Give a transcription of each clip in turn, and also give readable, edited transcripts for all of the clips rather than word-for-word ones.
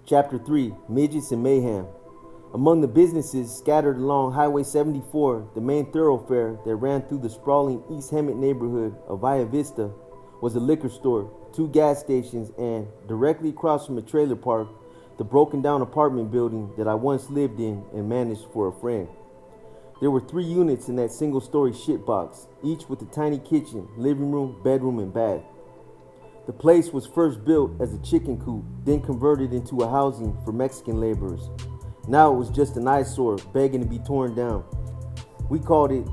Chapter 3, Midgets and Mayhem. Among the businesses scattered along Highway 74, the main thoroughfare that ran through the sprawling East Hemet neighborhood of Via Vista, was a liquor store, 2 gas stations, and, directly across from a trailer park, the broken down apartment building that I once lived in and managed for a friend. There were 3 units in that single-story shitbox, each with a tiny kitchen, living room, bedroom, and bath. The place was first built as a chicken coop, then converted into a housing for Mexican laborers. Now it was just an eyesore begging to be torn down. We called it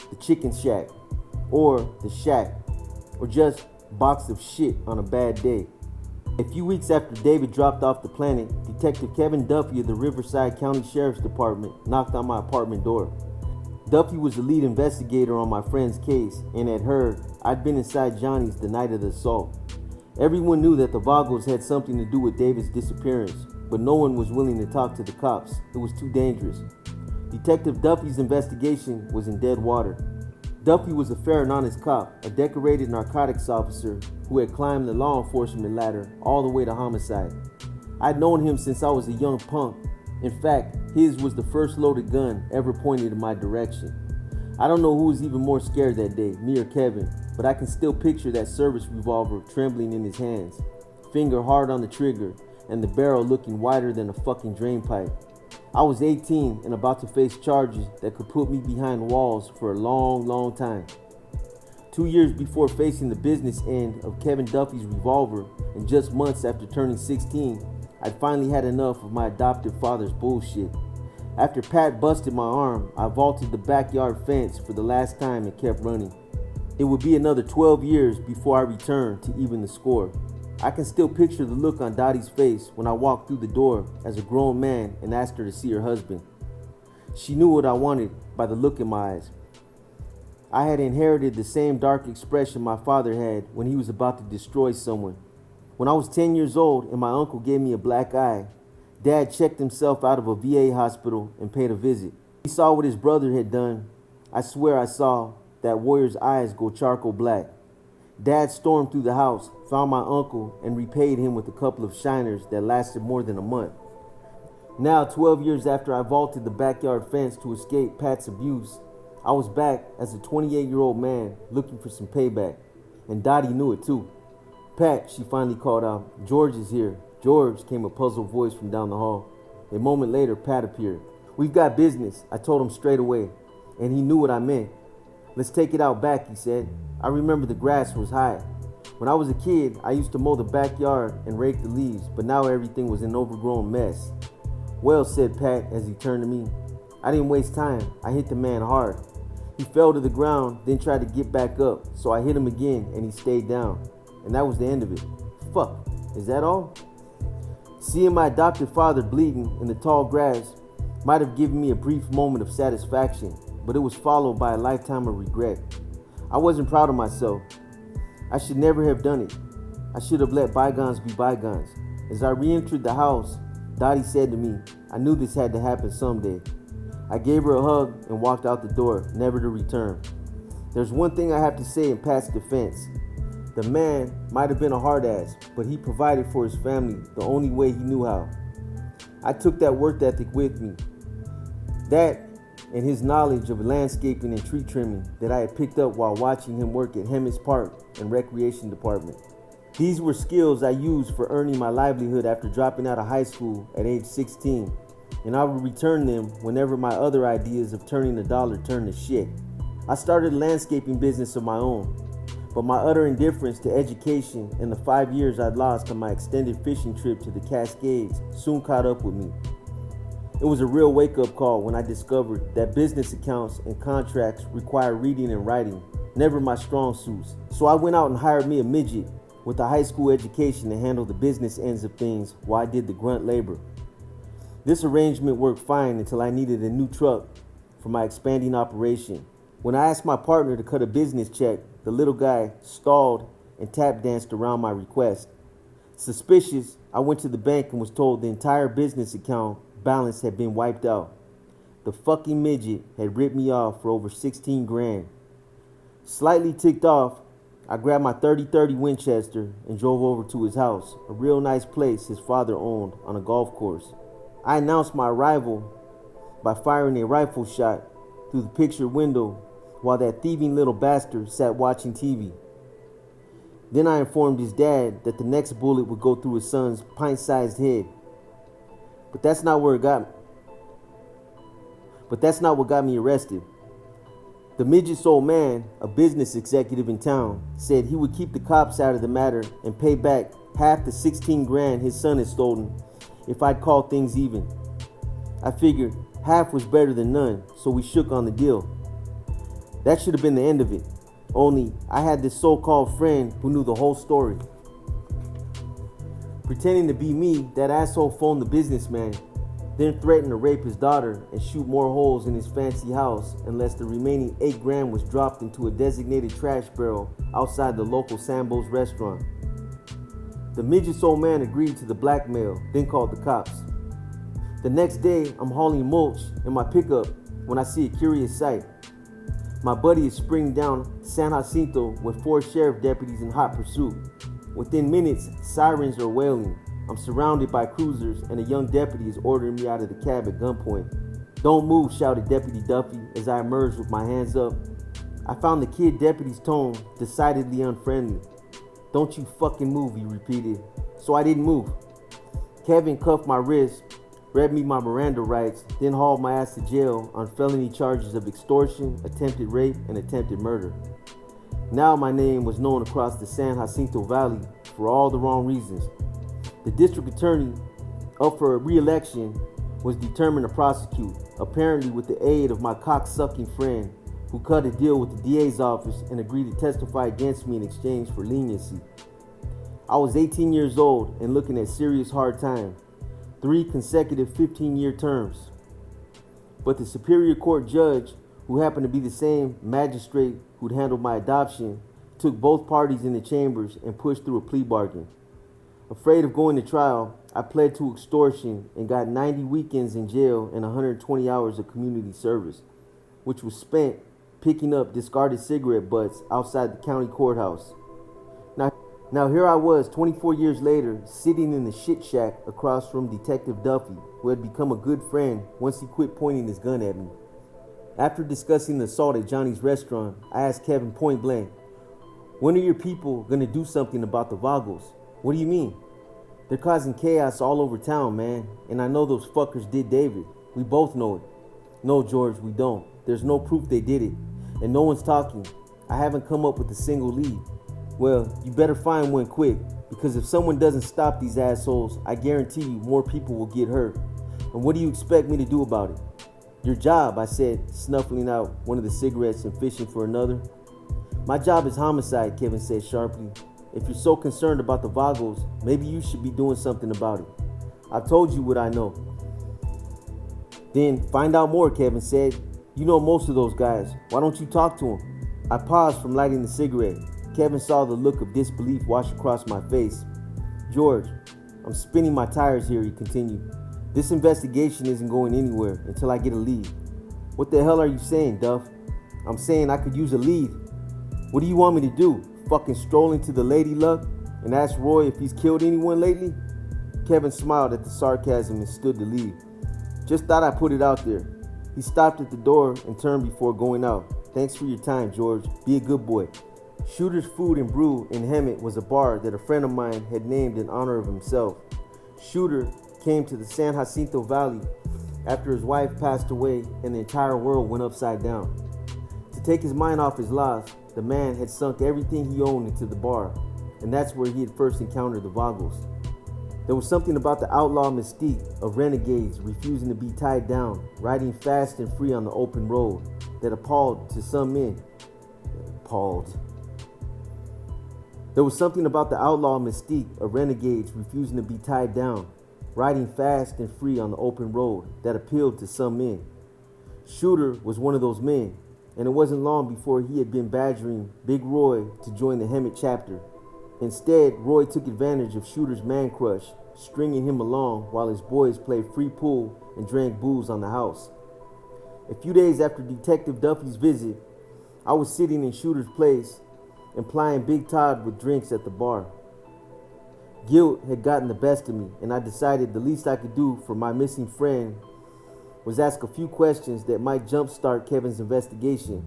the Chicken Shack, or the Shack, or just box of shit on a bad day. A few weeks after David dropped off the planet, Detective Kevin Duffy of the Riverside County Sheriff's Department knocked on my apartment door. Duffy was the lead investigator on my friend's case and had heard I'd been inside Johnny's the night of the assault. Everyone knew that the Vagos had something to do with David's disappearance, but no one was willing to talk to the cops. It was too dangerous. Detective Duffy's investigation was in dead water. Duffy was a fair and honest cop, a decorated narcotics officer who had climbed the law enforcement ladder all the way to homicide. I'd known him since I was a young punk. In fact, his was the first loaded gun ever pointed in my direction. I don't know who was even more scared that day, me or Kevin, but I can still picture that service revolver trembling in his hands, finger hard on the trigger, and the barrel looking wider than a fucking drain pipe. I was 18 and about to face charges that could put me behind walls for a long time. 2 years before facing the business end of Kevin Duffy's revolver, and just months after turning 16, I'd finally had enough of my adoptive father's bullshit. After Pat busted my arm, I vaulted the backyard fence for the last time and kept running. It would be another 12 years before I returned to even the score. I can still picture the look on Dottie's face when I walked through the door as a grown man and asked her to see her husband. She knew what I wanted by the look in my eyes. I had inherited the same dark expression my father had when he was about to destroy someone. When I was 10 years old and my uncle gave me a black eye, Dad checked himself out of a VA hospital and paid a visit. He saw what his brother had done. I swear I saw that warrior's eyes go charcoal black. Dad stormed through the house, found my uncle, and repaid him with a couple of shiners that lasted more than a month. Now, 12 years after I vaulted the backyard fence to escape Pat's abuse, I was back as a 28-year-old man looking for some payback. And Dottie knew it too. "Pat," she finally called out, "George is here." "George," came a puzzled voice from down the hall. A moment later, Pat appeared. "We've got business," I told him straight away, and he knew what I meant. "Let's take it out back," he said. I remember the grass was high. When I was a kid, I used to mow the backyard and rake the leaves, but now everything was an overgrown mess. "Well," said Pat as he turned to me. I didn't waste time. I hit the man hard. He fell to the ground, then tried to get back up, so I hit him again and he stayed down. And that was the end of it. Fuck, is that all? Seeing my adopted father bleeding in the tall grass might have given me a brief moment of satisfaction, but it was followed by a lifetime of regret. I wasn't proud of myself. I should never have done it. I should have let bygones be bygones. As I re-entered the house, Dottie said to me, "I knew this had to happen someday." I gave her a hug and walked out the door, never to return. There's one thing I have to say in Pat's defense. The man might have been a hard ass, but he provided for his family the only way he knew how. I took that work ethic with me. That and his knowledge of landscaping and tree trimming that I had picked up while watching him work at Hemis Park and Recreation Department. These were skills I used for earning my livelihood after dropping out of high school at age 16, and I would return them whenever my other ideas of turning a dollar turned to shit. I started a landscaping business of my own, but my utter indifference to education and the 5 years I'd lost on my extended fishing trip to the Cascades soon caught up with me. It was a real wake-up call when I discovered that business accounts and contracts require reading and writing, never my strong suits. So I went out and hired me a midget with a high school education to handle the business ends of things while I did the grunt labor. This arrangement worked fine until I needed a new truck for my expanding operation. When I asked my partner to cut a business check, the little guy stalled and tap danced around my request. Suspicious, I went to the bank and was told the entire business account balance had been wiped out. The fucking midget had ripped me off for over 16 grand. Slightly ticked off, I grabbed my 30-30 Winchester and drove over to his house, a real nice place his father owned on a golf course. I announced my arrival by firing a rifle shot through the picture window while that thieving little bastard sat watching TV. Then I informed his dad that the next bullet would go through his son's pint-sized head. But that's not what got me arrested. The midget's old man, a business executive in town, said he would keep the cops out of the matter and pay back half the 16 grand his son had stolen if I'd call things even. I figured half was better than none, so we shook on the deal. That should have been the end of it. Only I had this so-called friend who knew the whole story. Pretending to be me, that asshole phoned the businessman, then threatened to rape his daughter and shoot more holes in his fancy house unless the remaining 8 grand was dropped into a designated trash barrel outside the local Sambo's restaurant. The midget's old man agreed to the blackmail, then called the cops. The next day, I'm hauling mulch in my pickup when I see a curious sight. My buddy is sprinting down San Jacinto with 4 sheriff deputies in hot pursuit. Within minutes, sirens are wailing. I'm surrounded by cruisers and a young deputy is ordering me out of the cab at gunpoint. "Don't move," shouted Deputy Duffy as I emerged with my hands up. I found the kid deputy's tone decidedly unfriendly. "Don't you fucking move," he repeated. So I didn't move. Kevin cuffed my wrist, read me my Miranda rights, then hauled my ass to jail on felony charges of extortion, attempted rape, and attempted murder. Now my name was known across the San Jacinto Valley for all the wrong reasons. The district attorney, up for re-election, was determined to prosecute, apparently with the aid of my cock-sucking friend, who cut a deal with the DA's office and agreed to testify against me in exchange for leniency. I was 18 years old and looking at serious hard time, 3 consecutive 15-year terms. But the Superior Court judge, who happened to be the same magistrate who'd handled my adoption, took both parties in the chambers and pushed through a plea bargain. Afraid of going to trial, I pled to extortion and got 90 weekends in jail and 120 hours of community service, which was spent picking up discarded cigarette butts outside the county courthouse. Now here I was 24 years later, sitting in the shit shack across from Detective Duffy, who had become a good friend once he quit pointing his gun at me. After discussing the assault at Johnny's restaurant, I asked Kevin point blank, "When are your people gonna do something about the Vagos?" "What do you mean?" "They're causing chaos all over town, man, and I know those fuckers did David. We both know it." "No, George, we don't. There's no proof they did it, and no one's talking. I haven't come up with a single lead." "Well, you better find one quick, because if someone doesn't stop these assholes, I guarantee you more people will get hurt. And what do you expect me to do about it?" "Your job," I said, snuffling out one of the cigarettes and fishing for another. "My job is homicide," Kevin said sharply. "If you're so concerned about the Vagos, maybe you should be doing something about it." "I've told you what I know." "Then find out more," Kevin said. "You know most of those guys. Why don't you talk to them?" I paused from lighting the cigarette. Kevin saw the look of disbelief wash across my face. "George, I'm spinning my tires here," he continued. "This investigation isn't going anywhere until I get a lead." "What the hell are you saying, Duff?" "I'm saying I could use a lead." "What do you want me to do? Fucking stroll into the Lady Luck and ask Roy if he's killed anyone lately?" Kevin smiled at the sarcasm and stood to leave. "Just thought I'd put it out there." He stopped at the door and turned before going out. "Thanks for your time, George. Be a good boy." Shooter's Food and Brew in Hemet was a bar that a friend of mine had named in honor of himself. Shooter came to the San Jacinto Valley after his wife passed away and the entire world went upside down. To take his mind off his loss, the man had sunk everything he owned into the bar, and that's where he had first encountered the Vagos. There was something about the outlaw mystique of renegades refusing to be tied down, riding fast and free on the open road, that appalled to some men. There was something about the outlaw mystique of renegades refusing to be tied down, riding fast and free on the open road, that appealed to some men. Shooter was one of those men, and it wasn't long before he had been badgering Big Roy to join the Hemet chapter. Instead, Roy took advantage of Shooter's man crush, stringing him along while his boys played free pool and drank booze on the house. A few days after Detective Duffy's visit, I was sitting in Shooter's place implying Big Todd with drinks at the bar. Guilt had gotten the best of me, and I decided the least I could do for my missing friend was ask a few questions that might jumpstart Kevin's investigation.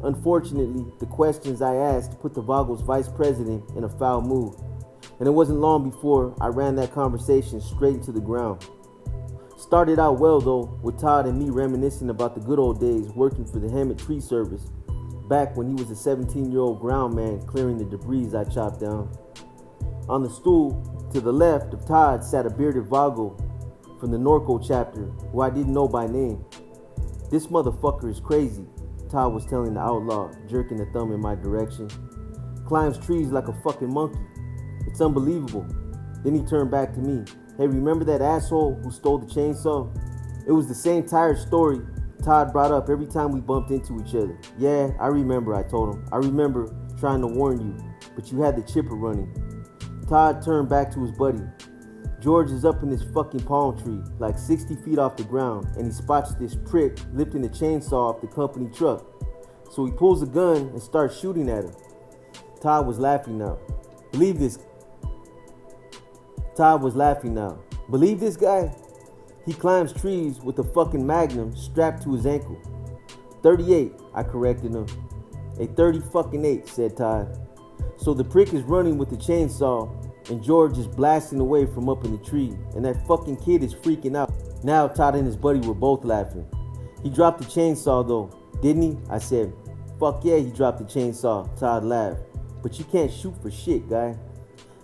Unfortunately, the questions I asked put the Vogel's vice president in a foul mood, and it wasn't long before I ran that conversation straight into the ground. Started out well though, with Todd and me reminiscing about the good old days working for the Hammett Tree Service, back when he was a 17-year-old ground man clearing the debris I chopped down. On the stool to the left of Todd sat a bearded Vogel from the Norco chapter, who I didn't know by name. "This motherfucker is crazy," Todd was telling the outlaw, jerking a thumb in my direction. "Climbs trees like a fucking monkey. It's unbelievable." Then he turned back to me. "Hey, remember that asshole who stole the chainsaw?" It was the same tired story Todd brought up every time we bumped into each other. "Yeah, I remember," I told him. "I remember trying to warn you, but you had the chipper running." Todd turned back to his buddy. "George is up in this fucking palm tree, like 60 feet off the ground, and he spots this prick lifting the chainsaw off the company truck. So he pulls a gun and starts shooting at him." Todd was laughing now. Believe this guy? He climbs trees with a fucking magnum strapped to his ankle. 38, I corrected him. "A 30 fucking 8, said Todd. "So the prick is running with the chainsaw, and George is blasting away from up in the tree, and that fucking kid is freaking out." Now Todd and his buddy were both laughing. "He dropped the chainsaw though, didn't he?" I said. "Fuck yeah, he dropped the chainsaw," Todd laughed. "But you can't shoot for shit, guy."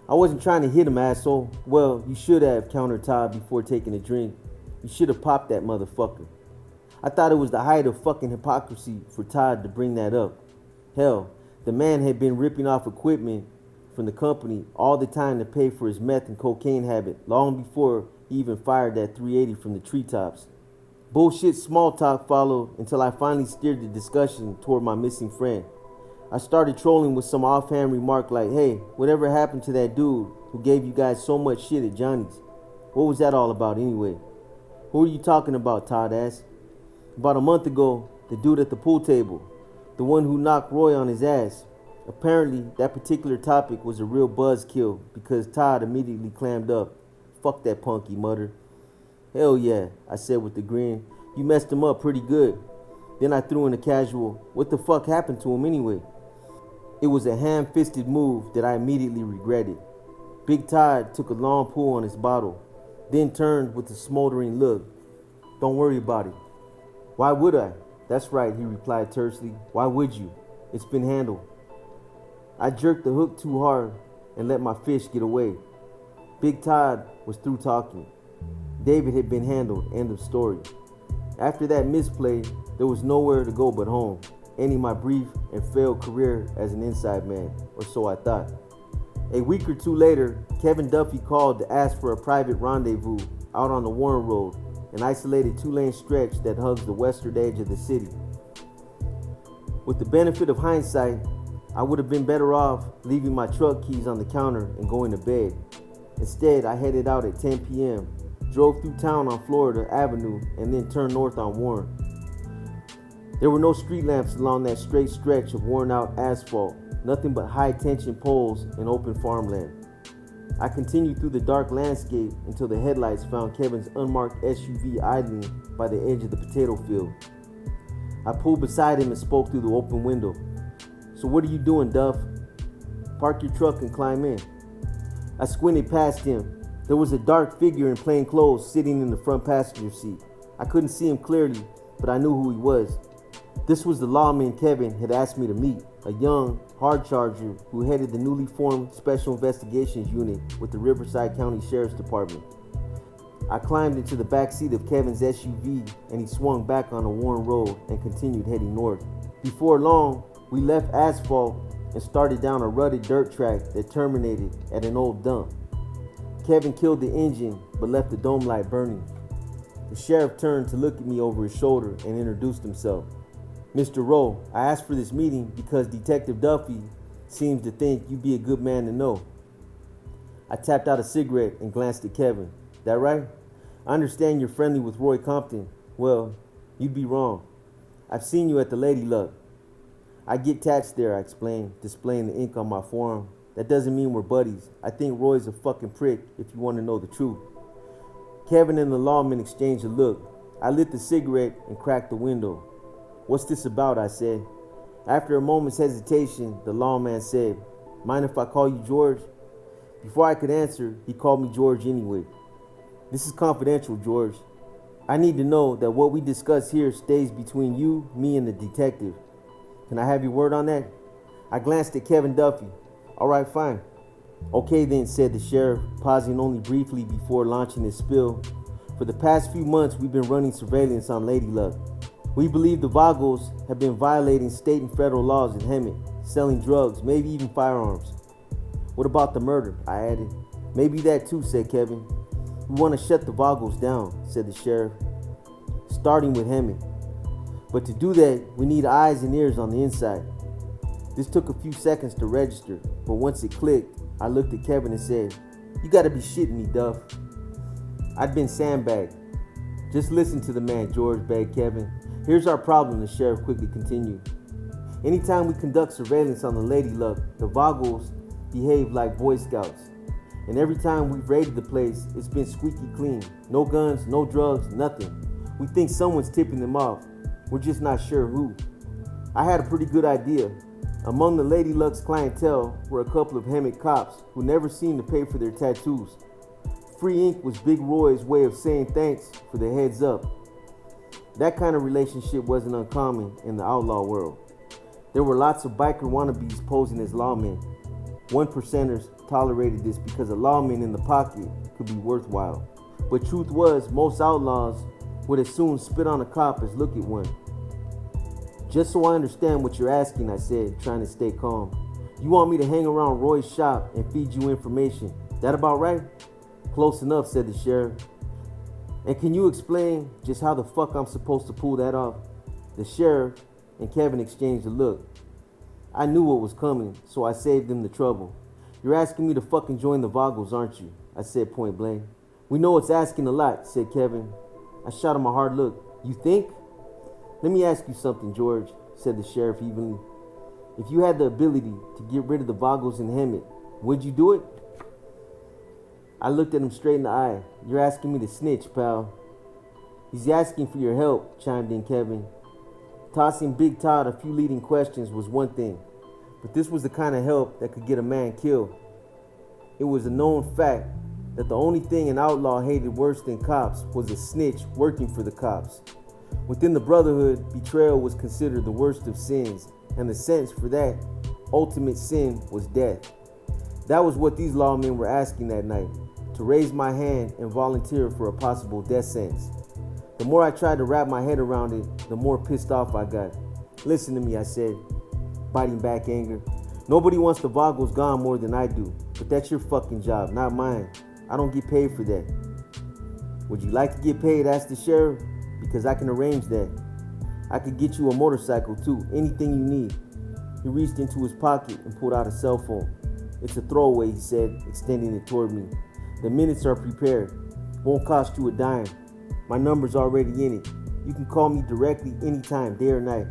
"I wasn't trying to hit him, asshole." "Well, you should have," countered Todd before taking a drink. "You should have popped that motherfucker." I thought it was the height of fucking hypocrisy for Todd to bring that up. Hell, the man had been ripping off equipment from the company all the time to pay for his meth and cocaine habit long before he even fired that 380 from the treetops. Bullshit small talk followed until I finally steered the discussion toward my missing friend. I started trolling with some offhand remark like, "Hey, whatever happened to that dude who gave you guys so much shit at Johnny's? What was that all about anyway?" "Who are you talking about?" Todd asked. "About a month ago, the dude at the pool table, the one who knocked Roy on his ass." Apparently, that particular topic was a real buzzkill because Todd immediately clammed up. "Fuck that punk," he muttered. "Hell yeah," I said with a grin. "You messed him up pretty good." Then I threw in a casual, "What the fuck happened to him anyway?" It was a ham-fisted move that I immediately regretted. Big Todd took a long pull on his bottle, then turned with a smoldering look. "Don't worry about it." "Why would I?" "That's right," he replied tersely. "Why would you? It's been handled." I jerked the hook too hard and let my fish get away. Big Todd was through talking. David had been handled, end of story. After that misplay, there was nowhere to go but home, ending my brief and failed career as an inside man, or so I thought. A week or two later, Kevin Duffy called to ask for a private rendezvous out on the Warren Road, an isolated two-lane stretch that hugs the western edge of the city. With the benefit of hindsight, I would have been better off leaving my truck keys on the counter and going to bed. Instead, I headed out at 10 p.m., drove through town on Florida Avenue, and then turned north on Warren. There were no street lamps along that straight stretch of worn-out asphalt, nothing but high-tension poles and open farmland. I continued through the dark landscape until the headlights found Kevin's unmarked SUV idling by the edge of the potato field. I pulled beside him and spoke through the open window. "So what are you doing, Duff?" "Park your truck and climb in." I squinted past him. There was a dark figure in plain clothes sitting in the front passenger seat. I couldn't see him clearly, but I knew who he was. This was the lawman Kevin had asked me to meet, a young hard charger who headed the newly formed Special Investigations Unit with the Riverside County Sheriff's Department. I climbed into the back seat of Kevin's SUV and he swung back on the Warren Road and continued heading north. Before long, we left asphalt and started down a rutted dirt track that terminated at an old dump. Kevin killed the engine but left the dome light burning. The sheriff turned to look at me over his shoulder and introduced himself. "Mr. Rowe, I asked for this meeting because Detective Duffy seems to think you'd be a good man to know." I tapped out a cigarette and glanced at Kevin. "That right? I understand you're friendly with Roy Compton. Well, you'd be wrong. I've seen you at the Lady Luck." I get taxed there, I explained, displaying the ink on my forearm. That doesn't mean we're buddies. I think Roy's a fucking prick, if you want to know the truth. Kevin and the lawman exchanged a look. I lit the cigarette and cracked the window. What's this about? I said. After a moment's hesitation, the lawman said, mind if I call you George? Before I could answer, he called me George anyway. This is confidential, George. I need to know that what we discuss here stays between you, me, and the detective. Can I have your word on that? I glanced at Kevin Duffy. All right, fine. Okay then, said the sheriff, pausing only briefly before launching his spiel. For the past few months, we've been running surveillance on Lady Luck. We believe the Vagos have been violating state and federal laws in Hemet, selling drugs, maybe even firearms. What about the murder? I added. Maybe that too, said Kevin. We want to shut the Vagos down, said the sheriff, starting with Hemet. But to do that, we need eyes and ears on the inside. This took a few seconds to register, but once it clicked, I looked at Kevin and said, you gotta be shitting me, Duff. I'd been sandbagged. Just listen to the man, George, begged Kevin. Here's our problem, the sheriff quickly continued. Anytime we conduct surveillance on the Lady Luck, the Vagos behave like Boy Scouts. And every time we've raided the place, it's been squeaky clean. No guns, no drugs, nothing. We think someone's tipping them off. We're just not sure who. I had a pretty good idea. Among the Lady Luck's clientele were a couple of Hemet cops who never seemed to pay for their tattoos. Free ink was Big Roy's way of saying thanks for the heads up. That kind of relationship wasn't uncommon in the outlaw world. There were lots of biker wannabes posing as lawmen. 1%ers tolerated this because a lawman in the pocket could be worthwhile. But truth was, most outlaws would as soon spit on a cop as look at one. Just so I understand what you're asking, I said, trying to stay calm. You want me to hang around Roy's shop and feed you information. That about right? Close enough, said the sheriff. And can you explain just how the fuck I'm supposed to pull that off? The sheriff and Kevin exchanged a look. I knew what was coming, so I saved them the trouble. You're asking me to fucking join the Vagos, aren't you? I said point blank. We know it's asking a lot, said Kevin. I shot him a hard look. You think? Let me ask you something, George, said the sheriff evenly. If you had the ability to get rid of the Vagos in Hemet, would you do it? I looked at him straight in the eye. You're asking me to snitch, pal. He's asking for your help, chimed in Kevin. Tossing Big Todd a few leading questions was one thing, but this was the kind of help that could get a man killed. It was a known fact that the only thing an outlaw hated worse than cops was a snitch working for the cops. Within the Brotherhood, betrayal was considered the worst of sins, and the sentence for that ultimate sin was death. That was what these lawmen were asking that night, to raise my hand and volunteer for a possible death sentence. The more I tried to wrap my head around it, the more pissed off I got. Listen to me, I said, biting back anger. Nobody wants the Vagos gone more than I do, but that's your fucking job, not mine. I don't get paid for that. Would you like to get paid? Asked the sheriff. Because I can arrange that. I could get you a motorcycle too, anything you need. He reached into his pocket and pulled out a cell phone. It's a throwaway, he said, extending it toward me. The minutes are prepared. Won't cost you a dime. My number's already in it. You can call me directly anytime, day or night.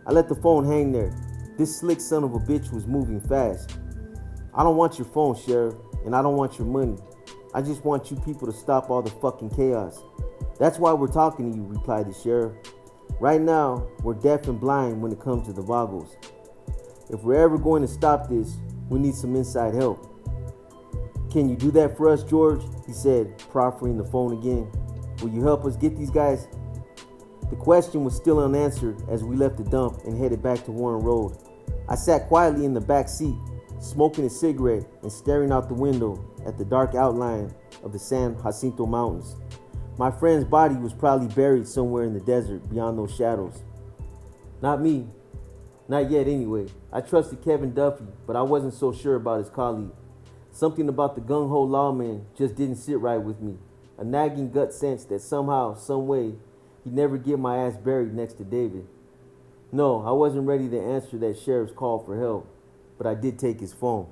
I let the phone hang there. This slick son of a bitch was moving fast. I don't want your phone, Sheriff, and I don't want your money. I just want you people to stop all the fucking chaos. That's why we're talking to you, replied the sheriff. Right now, we're deaf and blind when it comes to the Vagos. If we're ever going to stop this, we need some inside help. Can you do that for us, George? He said, proffering the phone again. Will you help us get these guys? The question was still unanswered as we left the dump and headed back to Warren Road. I sat quietly in the back seat, smoking a cigarette and staring out the window at the dark outline of the San Jacinto Mountains. My friend's body was probably buried somewhere in the desert beyond those shadows. Not me. Not yet anyway. I trusted Kevin Duffy, but I wasn't so sure about his colleague. Something about the gung-ho lawman just didn't sit right with me. A nagging gut sense that somehow, some way, he'd never get my ass buried next to David. No, I wasn't ready to answer that sheriff's call for help, but I did take his phone.